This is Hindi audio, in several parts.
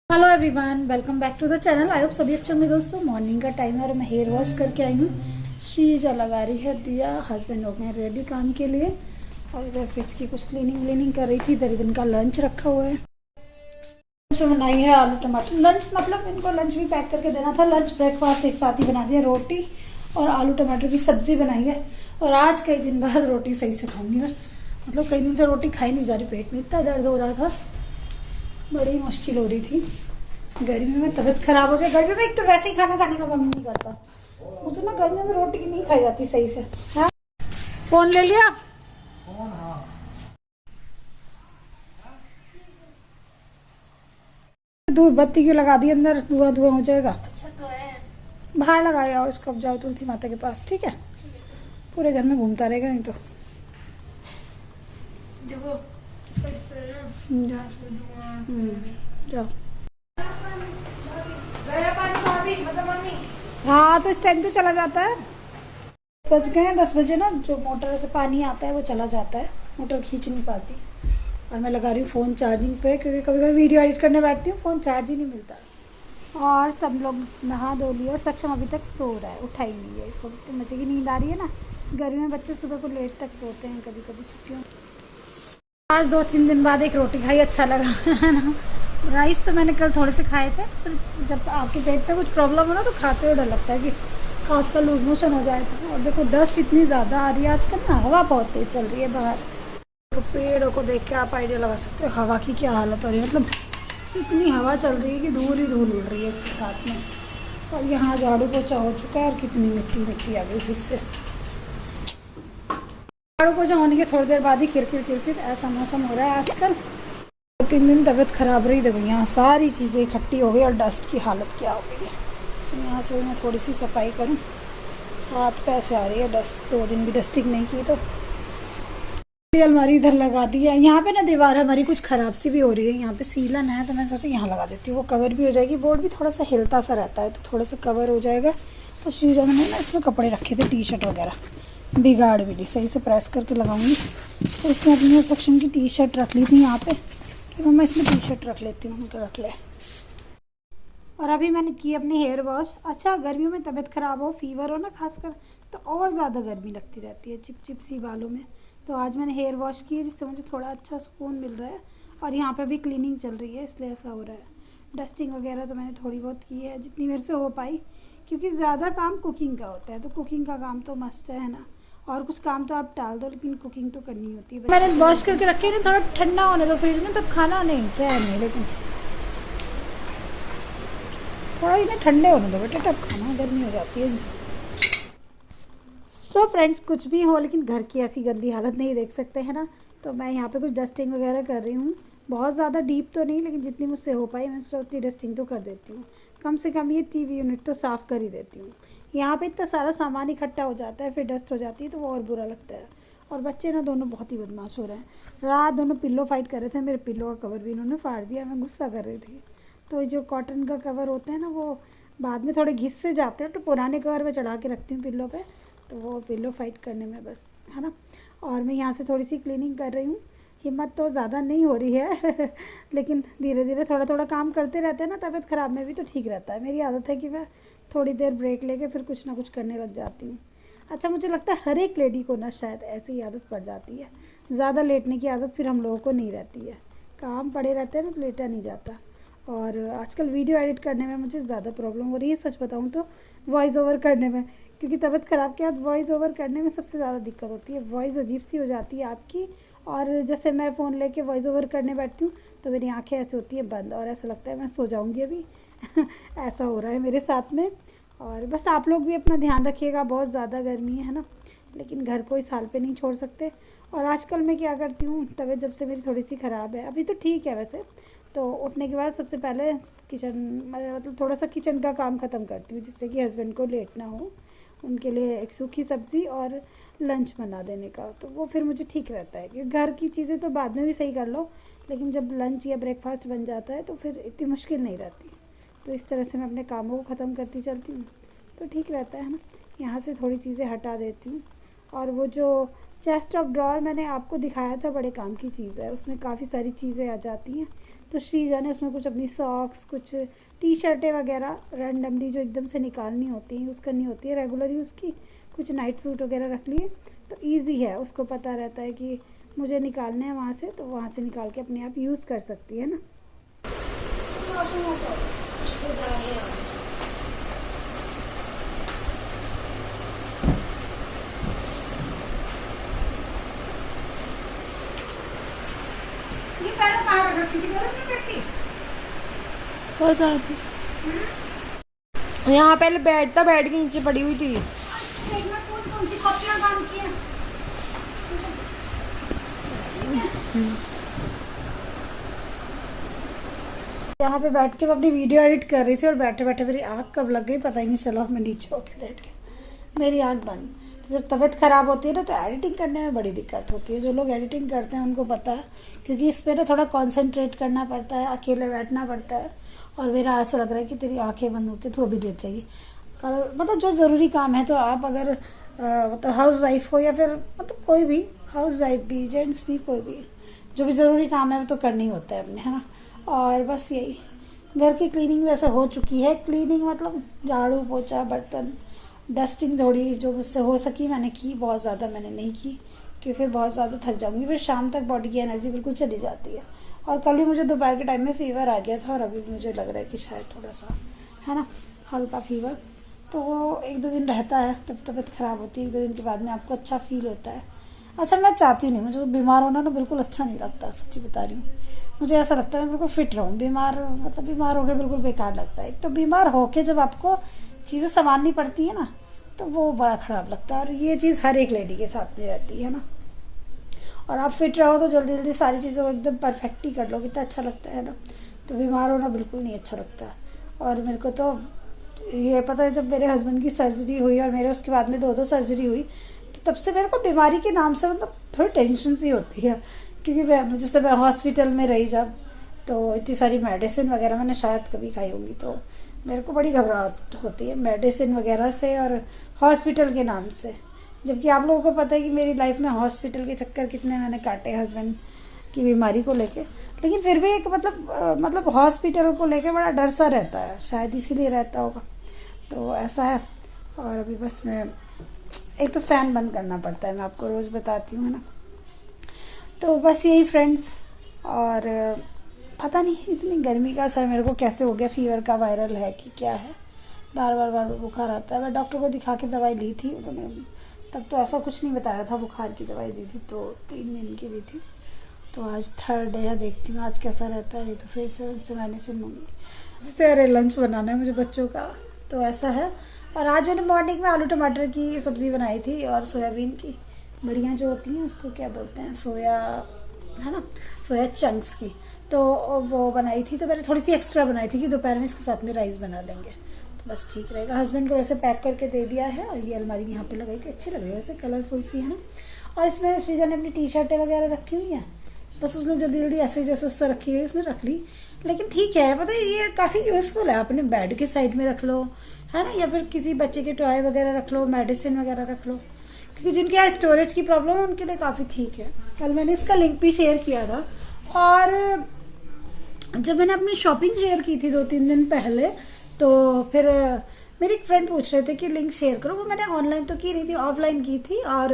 Hello everyone, welcome back to the channel. I hope सभी अच्छे होंगे दोस्तों। मॉर्निंग का टाइम है और मैं हेयर वॉश करके आई हूँ। श्रीजा लगा रही है दिया, हस्बैंड हो गए हैं रेडी काम के लिए। और इधर फ्रिज की कुछ क्लीनिंग कर रही थी। इधर दिन का लंच रखा हुआ है। लंच में बनाई है आलू टमाटर। लंच मतलब इनको लंच भी पैक करके देना था। लंच ब्रेकफास्ट एक साथ ही बना दिया। रोटी और आलू टमाटर की सब्जी बनाई है। और आज कई दिन बाद रोटी सही से खाऊंगी मैं। मतलब कई दिन से रोटी खाई नहीं जा रही, पेट में इतना दर्द हो रहा था, बड़ी मुश्किल हो रही थी। गर्मी में तबीयत खराब हो जाए। गर्मी में एक तो वैसे ही खाना खाने का मन नहीं करता मुझे ना। गर्मी में रोटी नहीं खाई जाती सही से। हाँ, फोन ले लिया। धूप बत्ती क्यों लगा दी? अंदर धुआं धुआं हो जाएगा। अच्छा तो है। बाहर लगाए आओ इसको। अब जाओ तुलसी माता के पास, ठीक है? पूरे घर में घूमता रहेगा नहीं तो। देखो जाओ। गया पानी भाभी, मतलब मम्मी। हाँ, तो इस टाइम तो चला जाता है। 10 बज गए हैं। 10 बजे ना जो मोटर से पानी आता है वो चला जाता है। मोटर खींच नहीं पाती। और मैं लगा रही हूँ फ़ोन चार्जिंग पे, क्योंकि कभी कभी वीडियो एडिट करने बैठती हूँ, फ़ोन चार्ज ही नहीं मिलता। और सब लोग नहा धो लिए और सक्षम अभी तक सो रहा है, उठा ही नहीं है। इसको इतनी मजे की नींद आ रही है ना। गर्मी में बच्चे सुबह को लेट तक सोते हैं कभी कभी छुट्टियों। आज 2-3 दिन बाद एक रोटी खाई, अच्छा लगा है ना। राइस तो मैंने कल थोड़े से खाए थे, पर जब आपके पेट पे कुछ प्रॉब्लम हो ना तो खाते हुए डर लगता है कि खासकर लूज मोशन हो जाए तो। और देखो डस्ट इतनी ज़्यादा आ रही है आजकल ना, हवा बहुत तेज चल रही है बाहर। तो पेड़ों को देख के आप आइडिया लगा सकते हो हवा की क्या हालत हो रही है। मतलब इतनी हवा चल रही है कि धूल ही धूल उड़ रही है इसके साथ में। और यहाँ झाड़ू पोछा हो चुका है और कितनी मिट्टी मिट्टी आ गई फिर से। झाड़ू पोछा होने के थोड़ी देर बाद ही किरकिर ऐसा मौसम हो रहा है आजकल। 2-3 दिन तबीयत खराब रही। देखो यहाँ सारी चीज़ें इकट्ठी हो गई और डस्ट की हालत क्या हो गई है। तो यहाँ से मैं थोड़ी सी सफाई करूँ। हाथ पे ऐसे आ रही है डस्ट। 2 दिन भी डस्टिंग नहीं की तो। अलमारी इधर लगा दी है। यहाँ पे ना दीवार हमारी कुछ खराब सी भी हो रही है। यहाँ पे सीलन है तो मैं सोचा यहाँ लगा देती हूँ, वो कवर भी हो जाएगी। बोर्ड भी थोड़ा सा हिलता सा रहता है तो थोड़ा सा कवर हो जाएगा। तो श्रीजा ने ना इसमें कपड़े रखे थे, टी शर्ट वगैरह, बिगाड़ भी दी। सही से प्रेस करके लगाऊंगी। तो इसमें अपनी सेक्शन की टी शर्ट रख ली थी यहाँ पे कि मैं इसमें टी शर्ट रख लेती हूँ, उनके रख ले। और अभी मैंने की अपनी हेयर वॉश। अच्छा, गर्मियों में तबीयत ख़राब हो, फीवर हो ना खासकर, तो और ज़्यादा गर्मी लगती रहती है, चिप सी बालों में। तो आज मैंने हेयर वॉश की है जिससे मुझे थोड़ा अच्छा सुकून मिल रहा है। और यहाँ पे भी क्लीनिंग चल रही है इसलिए ऐसा हो रहा है। डस्टिंग वगैरह तो मैंने थोड़ी बहुत की है जितनी मेरे से हो पाई, क्योंकि ज़्यादा काम कुकिंग का होता है। तो कुकिंग का काम तो मस्ट है ना। और कुछ काम तो आप टाल दो लेकिन कुकिंग तो करनी होती है। मैंने वॉश करके रखे ना, थोड़ा ठंडा होने दो फ्रिज में, तब खाना नहीं चाहे नहीं, लेकिन थोड़ा ही ना ठंडे होने दो बेटे, तब खाना। गर्मी हो जाती है इनसे। सो फ्रेंड्स, कुछ भी हो लेकिन घर की ऐसी गंदी हालत नहीं देख सकते हैं ना। तो मैं यहाँ पे कुछ डस्टिंग वगैरह कर रही हूँ। बहुत ज़्यादा डीप तो नहीं, लेकिन जितनी मुझसे हो पाई मैं सोचती उतनी डस्टिंग तो कर देती हूँ। कम से कम ये टीवी यूनिट तो साफ़ कर ही देती हूँ। यहाँ पे इतना सारा सामान इकट्ठा हो जाता है, फिर डस्ट हो जाती है तो वो और बुरा लगता है। और बच्चे ना दोनों बहुत ही बदमाश हो रहे हैं। रात दोनों पिल्लो फाइट कर रहे थे, मेरे पिल्लो का कवर भी इन्होंने फाड़ दिया। मैं गुस्सा कर रही थी। तो जो कॉटन का कवर होते हैं ना, वो बाद में थोड़े घिस से जाते हैं, तो पुराने कवर में चढ़ा के रखती हूँ पिल्लो पे। तो वो पिल्लो फाइट करने में बस, है ना। और मैं यहाँ से थोड़ी सी क्लीनिंग कर रही हूँ। हिम्मत तो ज़्यादा नहीं हो रही है लेकिन धीरे धीरे थोड़ा थोड़ा काम करते रहते हैं ना। तबीयत ख़राब में भी तो ठीक रहता है। मेरी आदत है कि मैं थोड़ी देर ब्रेक लेके फिर कुछ ना कुछ करने लग जाती हूँ। अच्छा, मुझे लगता है हर एक लेडी को ना शायद ऐसी ही आदत पड़ जाती है। ज़्यादा लेटने की आदत फिर हम लोगों को नहीं रहती है। काम पड़े रहते हैं ना तो लेटा नहीं जाता। और आजकल वीडियो एडिट करने में मुझे ज़्यादा प्रॉब्लम हो रही है, सच बताऊँ तो वॉइस ओवर करने में। क्योंकि तबीयत ख़राब के बाद वॉइस ओवर करने में सबसे ज़्यादा दिक्कत होती है। वॉइस अजीब सी हो जाती है आपकी। और जैसे मैं फ़ोन लेके वॉइस ओवर करने बैठती हूँ तो मेरी आंखें ऐसे होती है बंद, और ऐसा लगता है मैं सो जाऊँगी अभी ऐसा हो रहा है मेरे साथ में। और बस आप लोग भी अपना ध्यान रखिएगा। बहुत ज़्यादा गर्मी है ना, लेकिन घर को इस हाल पे नहीं छोड़ सकते। और आजकल मैं क्या करती हूँ, तबीयत जब से मेरी थोड़ी सी ख़राब है, अभी तो ठीक है वैसे, तो उठने के बाद सबसे पहले किचन, मतलब थोड़ा सा किचन का काम ख़त्म करती हूँ जिससे कि हस्बैंड को लेट ना हो। उनके लिए एक सूखी सब्ज़ी और लंच बना देने का, तो वो फिर मुझे ठीक रहता है कि घर की चीज़ें तो बाद में भी सही कर लो, लेकिन जब लंच या ब्रेकफास्ट बन जाता है तो फिर इतनी मुश्किल नहीं रहती। तो इस तरह से मैं अपने कामों को ख़त्म करती चलती हूँ तो ठीक रहता है ना। यहाँ से थोड़ी चीज़ें हटा देती हूँ। और वो जो चेस्ट ऑफ ड्रॉर मैंने आपको दिखाया था, बड़े काम की चीज़ है, उसमें काफ़ी सारी चीज़ें आ जाती हैं। तो श्रीजा ने उसमें कुछ अपनी सॉक्स, कुछ टी शर्टें वगैरह रैंडमली जो एकदम से निकालनी होती हैं, यूज़ करनी होती है रेगुलर यूज़ की, कुछ नाइट सूट वगैरह रख लिए। तो ईजी है, उसको पता रहता है कि मुझे निकालना है वहाँ से, तो वहाँ से निकाल के अपने आप यूज़ कर सकती है ना। ये पहले कहाँ रखी थी अपनी बेटी? पता नहीं, यहाँ पहले बेड था, बेड के नीचे पड़ी हुई थी। देखना कौन सी कॉपियाँ काम की हैं। यहाँ पे बैठ के मैं अपनी वीडियो एडिट कर रही थी और बैठे बैठे मेरी आँख कब लग गई पता ही नहीं चला, मैं नीचे होकर बैठ के मेरी आँख बंद। तो जब तबीयत ख़राब होती है ना तो एडिटिंग करने में बड़ी दिक्कत होती है। जो लोग एडिटिंग करते हैं उनको पता है, क्योंकि इस पर ना थोड़ा कॉन्सेंट्रेट करना पड़ता है, अकेले बैठना पड़ता है। और मेरा ऐसा लग रहा है कि तेरी आँखें बंद होकर तो अभी लेट जाएगी। कल मतलब जो ज़रूरी काम है, तो आप अगर मतलब हाउस वाइफ हो या फिर मतलब कोई भी हाउस वाइफ भी, जेंट्स भी, कोई भी जो भी ज़रूरी काम है वो तो करनी होता है अपने, है ना। और बस यही घर की क्लीनिंग वैसे हो चुकी है। क्लीनिंग मतलब झाड़ू पोछा बर्तन डस्टिंग थोड़ी जो मुझसे हो सकी मैंने की, बहुत ज़्यादा मैंने नहीं की क्योंकि फिर बहुत ज़्यादा थक जाऊंगी, फिर शाम तक बॉडी की एनर्जी बिल्कुल चली जाती है। और कल भी मुझे दोपहर के टाइम में फ़ीवर आ गया था और अभी मुझे लग रहा है कि शायद थोड़ा सा है ना हल्का फीवर, तो वो 1-2 दिन रहता है। तब तबीयत ख़राब होती है, 1-2 दिन के बाद में आपको अच्छा फील होता है। अच्छा मैं चाहती नहीं, मुझे बीमार होना ना बिल्कुल अच्छा नहीं लगता, सच्ची बता रही हूँ। मुझे ऐसा लगता है मैं बिल्कुल फिट रहूँ। बीमार मतलब बीमार हो गए बिल्कुल बेकार लगता है। एक तो बीमार होके जब आपको चीज़ें संभालनी पड़ती है ना तो वो बड़ा ख़राब लगता है, और ये चीज़ हर एक लेडी के साथ में रहती है ना। और आप फिट रहो तो जल्दी जल्दी सारी चीज़ों को एकदम परफेक्ट ही कर लो, कितना अच्छा लगता है ना। तो बीमार होना बिल्कुल नहीं अच्छा लगता। और मेरे को तो ये पता है, जब मेरे हस्बैंड की सर्जरी हुई और मेरे उसके बाद में 2 सर्जरी हुई, तो तब से मेरे को बीमारी के नाम से मतलब थोड़ी टेंशन सी होती है। क्योंकि जैसे मैं हॉस्पिटल में रही जब, तो इतनी सारी मेडिसिन वगैरह मैंने शायद कभी खाई होंगी, तो मेरे को बड़ी घबराहट होती है मेडिसिन वगैरह से और हॉस्पिटल के नाम से। जबकि आप लोगों को पता है कि मेरी लाइफ में हॉस्पिटल के चक्कर कितने मैंने काटे हस्बैंड की बीमारी को लेके, लेकिन फिर भी एक मतलब हॉस्पिटल को लेके बड़ा डर सा रहता है, शायद इसीलिए रहता होगा। तो ऐसा है। और अभी बस मैं एक तो फ़ैन बंद करना पड़ता है, मैं आपको रोज़ बताती हूँ, है ना। तो बस यही फ्रेंड्स। और पता नहीं इतनी गर्मी का असर मेरे को कैसे हो गया, फीवर का वायरल है कि क्या है, बार बार बुखार आता है। मैं डॉक्टर को दिखा के दवाई ली थी, उन्होंने तब तो ऐसा कुछ नहीं बताया था, बुखार की दवाई दी थी तो 3 दिन की दी थी। तो आज 3rd डे है, देखती हूँ आज कैसा रहता है, नहीं तो फिर से उनसे मेडिसिन लूँगी। फिर लंच बनाना है मुझे बच्चों का, तो ऐसा है। और आज मैंने मॉर्निंग में आलू टमाटर की सब्ज़ी बनाई थी और सोयाबीन की बड़ियाँ जो होती हैं उसको क्या बोलते हैं, सोया, है ना, सोया चंक्स की, तो वो बनाई थी। तो मैंने थोड़ी सी एक्स्ट्रा बनाई थी कि दोपहर में इसके साथ में राइस बना लेंगे, तो बस ठीक रहेगा। हस्बैंड को वैसे पैक करके दे दिया है और ये अलमारी यहाँ पे लगाई थी, अच्छी लग रही है वैसे, कलरफुल सी, है ना। और इसमें श्रीजा ने अपनी टी शर्टें वगैरह रखी हुई हैं, बस उसने जल्दी जल्दी ऐसे जैसे उससे रखी गई उसने रख ली। लेकिन ठीक है, पता है ये काफ़ी यूज़फुल है, अपने बेड के साइड में रख लो, है ना, या फिर किसी बच्चे के टॉय वगैरह रख लो, मेडिसिन वगैरह रख लो, क्योंकि जिनके यहाँ स्टोरेज की प्रॉब्लम है उनके लिए काफ़ी ठीक है। कल मैंने इसका लिंक भी शेयर किया था। और जब मैंने अपनी शॉपिंग शेयर की थी 2-3 दिन पहले, तो फिर मेरी एक फ्रेंड पूछ रहे थे कि लिंक शेयर करो। वो मैंने ऑनलाइन तो की नहीं थी, ऑफलाइन की थी। और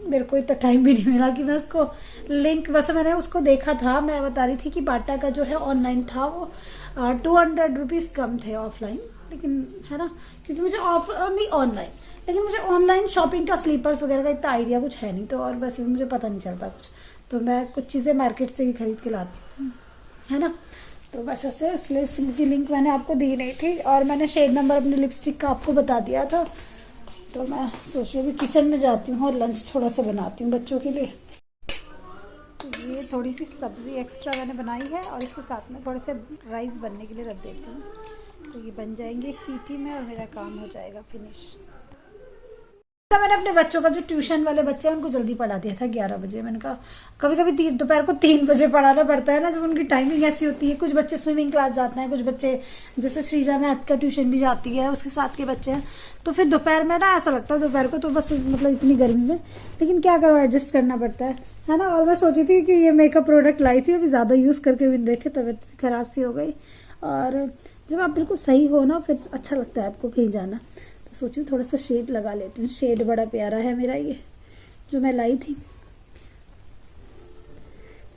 मेरे को इतना टाइम भी नहीं मिला कि मैं उसको लिंक, वैसे मैंने उसको देखा था, मैं बता रही थी कि बाटा का जो है ऑनलाइन था वो 200 रुपीज़ कम थे ऑफलाइन, लेकिन है ना, क्योंकि मुझे नहीं ऑनलाइन, लेकिन मुझे ऑनलाइन शॉपिंग का स्लीपर्स वगैरह का इतना आइडिया कुछ है नहीं, तो और वैसे भी मुझे पता नहीं चलता कुछ, तो मैं कुछ चीज़ें मार्केट से ही खरीद के लाती हूँ, है ना। तो बस ऐसे, इसलिए इसकी लिंक मैंने आपको दी नहीं थी। और मैंने शेड नंबर अपनी लिपस्टिक का आपको बता दिया था। तो मैं सोच रही हूँ किचन में जाती हूँ और लंच थोड़ा सा बनाती हूँ बच्चों के लिए। तो ये थोड़ी सी सब्ज़ी एक्स्ट्रा मैंने बनाई है और इसके साथ में थोड़े से राइस बनने के लिए रख देती हूँ, तो ये बन जाएंगे एक सीटी में और मेरा काम हो जाएगा फिनिश। तो मैंने अपने बच्चों का जो ट्यूशन वाले बच्चे हैं उनको जल्दी पढ़ा दिया था 11 बजे। मैंने कहा कभी कभी दोपहर को 3 बजे पढ़ाना पड़ता है ना, जब उनकी टाइमिंग ऐसी होती है। कुछ बच्चे स्विमिंग क्लास जाते हैं, कुछ बच्चे जैसे श्रीजा मैथ का ट्यूशन भी जाती है, उसके साथ के बच्चे हैं। तो फिर दोपहर में ना ऐसा लगता है दोपहर को तो बस मतलब इतनी गर्मी में, लेकिन क्या करो एडजस्ट करना पड़ता है ना। और मैं सोची थी कि ये मेकअप प्रोडक्ट लाई थी, अभी ज़्यादा यूज़ करके भी देखे तबीयत ख़राब सी हो गई। और जब आप बिल्कुल सही हो ना फिर अच्छा लगता है आपको कहीं जाना। तो सोचूं थोड़ा सा शेड लगा लेती हूँ। शेड बड़ा प्यारा है मेरा ये जो मैं लाई थी।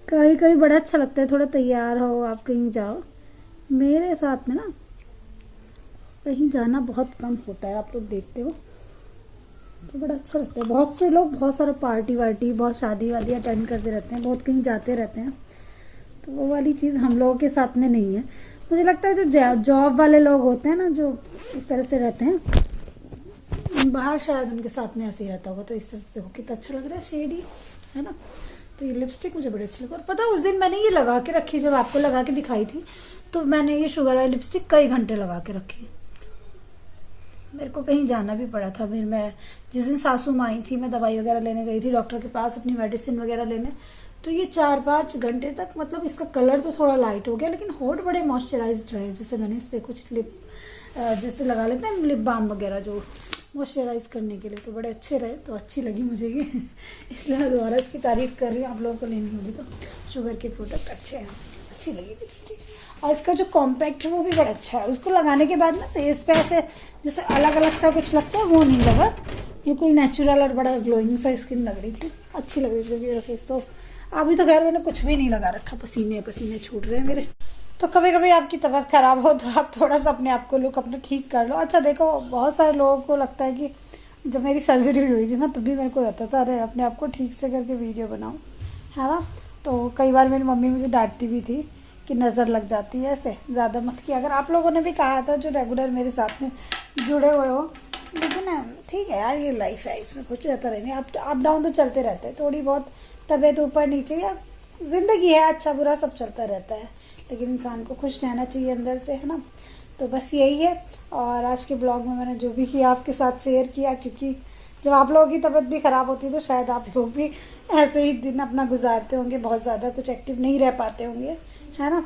कहीं कहीं बड़ा अच्छा लगता है थोड़ा तैयार हो आप कहीं जाओ। मेरे साथ में ना कहीं जाना बहुत कम होता है, आप लोग देखते हो तो बड़ा अच्छा लगता है। बहुत से लोग बहुत सारा पार्टी वार्टी बहुत शादी वादी अटेंड करते रहते हैं, बहुत कहीं जाते रहते हैं। तो वो वाली चीज़ हम लोगों के साथ में नहीं है। मुझे लगता है जो जॉब वाले लोग होते हैं ना, जो इस तरह से रहते हैं बाहर, शायद उनके साथ में ऐसे ही रहता होगा। तो इस तरह से देखो कितना अच्छा लग रहा है, शेड ही है ना। तो ये लिपस्टिक मुझे बड़ी अच्छी लगी। और पता है उस दिन मैंने ये लगा के रखी, जब आपको लगा के दिखाई थी तो मैंने ये शुगर वाली लिपस्टिक कई घंटे लगा के रखी। मेरे को कहीं जाना भी पड़ा था। फिर मैं जिस दिन सासू माँ आई थी, मैं दवाई वगैरह लेने गई थी डॉक्टर के पास अपनी मेडिसिन वगैरह लेने, तो ये 4-5 घंटे तक मतलब इसका कलर तो थोड़ा लाइट हो गया, लेकिन होठ बड़े मॉइस्चराइज्ड रहे। जैसे मैंने इस पर कुछ लिप जैसे लगा लेते हैं लिप बाम वगैरह जो मॉइस्चराइज करने के लिए, तो बड़े अच्छे रहे। तो अच्छी लगी मुझे ये इसलिए मैं दोबारा इसकी तारीफ़ कर रही हूँ। आप लोगों को लेनी होगी तो शुगर के प्रोडक्ट अच्छे हैं, अच्छी लगी लिपस्टिक। और इसका जो कॉम्पैक्ट है वो भी बड़ा अच्छा है। उसको लगाने के बाद ना फेस पे ऐसे जैसे अलग अलग सा कुछ लगता है वो नहीं लगा, बिल्कुल नेचुरल और बड़ा ग्लोइंग सा स्किन लग रही थी, अच्छी लग रही थी मेरा फेस। तो अभी तो खैर मैंने कुछ भी नहीं लगा रखा, पसीने पसीने छूट रहे हैं मेरे। तो कभी कभी आपकी तबीयत खराब हो तो आप थोड़ा सा अपने आप को लुक अपना ठीक कर लो। अच्छा देखो बहुत सारे लोगों को लगता है कि जब मेरी सर्जरी हुई थी ना तभी मेरे को रहता था अरे अपने आप को ठीक से करके वीडियो बनाऊं, है ना। तो कई बार मेरी मम्मी मुझे डांटती भी थी कि नज़र लग जाती है, ऐसे ज़्यादा मत किया। अगर आप लोगों ने भी कहा था जो रेगुलर मेरे साथ में जुड़े हुए हो, लेकिन ठीक है यार ये लाइफ है, इसमें कुछ रहता रहेंगे, अप डाउन तो चलते रहते हैं। थोड़ी बहुत तबीयत ऊपर नीचे या ज़िंदगी है, अच्छा बुरा सब चलता रहता है, लेकिन इंसान को खुश रहना चाहिए अंदर से, है ना। तो बस यही है। और आज के ब्लॉग में मैंने जो भी किया आपके साथ शेयर किया, क्योंकि जब आप लोगों की तबीयत भी ख़राब होती है तो शायद आप लोग भी ऐसे ही दिन अपना गुजारते होंगे, बहुत ज़्यादा कुछ एक्टिव नहीं रह पाते होंगे, है ना।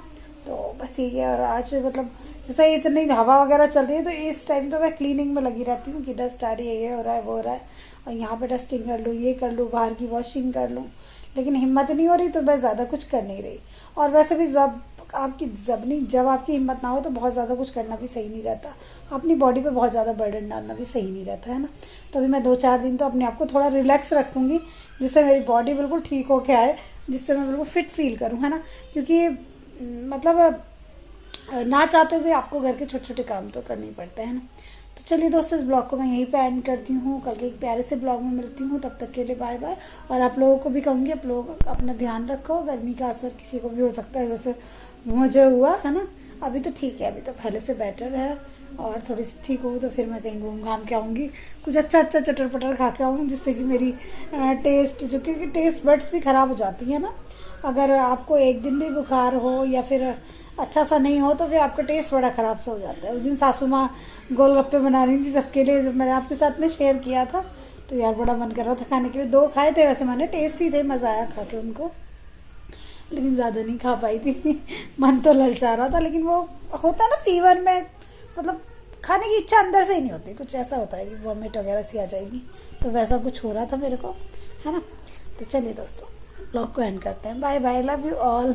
तो बस यही है। और आज मतलब जैसे इतनी हवा वगैरह चल रही है तो इस टाइम तो मैं क्लीनिंग में लगी रहती हूँ कि डस्ट आ रही है, ये हो रहा है वो हो रहा है, और यहाँ पे डस्टिंग कर लूँ, ये कर लूँ, बाहर की वॉशिंग कर लूँ, लेकिन हिम्मत नहीं हो रही तो मैं ज़्यादा कुछ कर नहीं रही। और वैसे भी जब आपकी हिम्मत ना हो तो बहुत ज़्यादा कुछ करना भी सही नहीं रहता, अपनी बॉडी पे बहुत ज़्यादा बर्डन डालना भी सही नहीं रहता, है ना। तो अभी मैं 2-4 दिन तो अपने आप को थोड़ा रिलैक्स रखूँगी, जिससे मेरी बॉडी बिल्कुल ठीक होके आए, जिससे मैं बिल्कुल फिट फील करूँ, है ना। क्योंकि मतलब ना चाहते हुए आपको घर के छोटे छोटे काम तो करने ही पड़ते हैं ना। तो चलिए दोस्तों इस ब्लॉग को मैं यहीं पे एंड करती हूँ। कल के एक प्यारे से ब्लॉग में मिलती हूँ, तब तक के लिए बाय बाय। और आप लोगों को भी कहूँगी आप लोग अपना ध्यान रखो, गर्मी का असर किसी को भी हो सकता है जैसे मुझे हुआ, है ना। अभी तो ठीक है, अभी तो पहले से बेटर है, और थोड़ी सी ठीक हो तो फिर मैं कहीं घूम घाम के आऊँगी, कुछ अच्छा अच्छा चटर पटर खा के आऊँगी, जिससे कि मेरी टेस्ट जो क्योंकि टेस्ट बड्स भी ख़राब हो जाती है ना। अगर आपको एक दिन भी बुखार हो या फिर अच्छा सा नहीं हो तो फिर आपका टेस्ट बड़ा ख़राब सा हो जाता है। उस दिन सासू माँ गोलगप्पे बना रही थी सबके लिए, जो मैंने आपके साथ में शेयर किया था, तो यार बड़ा मन कर रहा था खाने के लिए। 2 खाए थे वैसे मैंने, टेस्टी थे, मज़ा आया खा के उनको, लेकिन ज़्यादा नहीं खा पाई थी मन तो ललचा रहा था, लेकिन वो होता है ना फीवर में, मतलब खाने की इच्छा अंदर से ही नहीं होती, कुछ ऐसा होता है कि वॉमिट वगैरह सी आ जाएगी, तो वैसा कुछ हो रहा था मेरे को, है ना। तो चलिए दोस्तों ब्लॉग को एंड करते हैं, bye bye, love you all.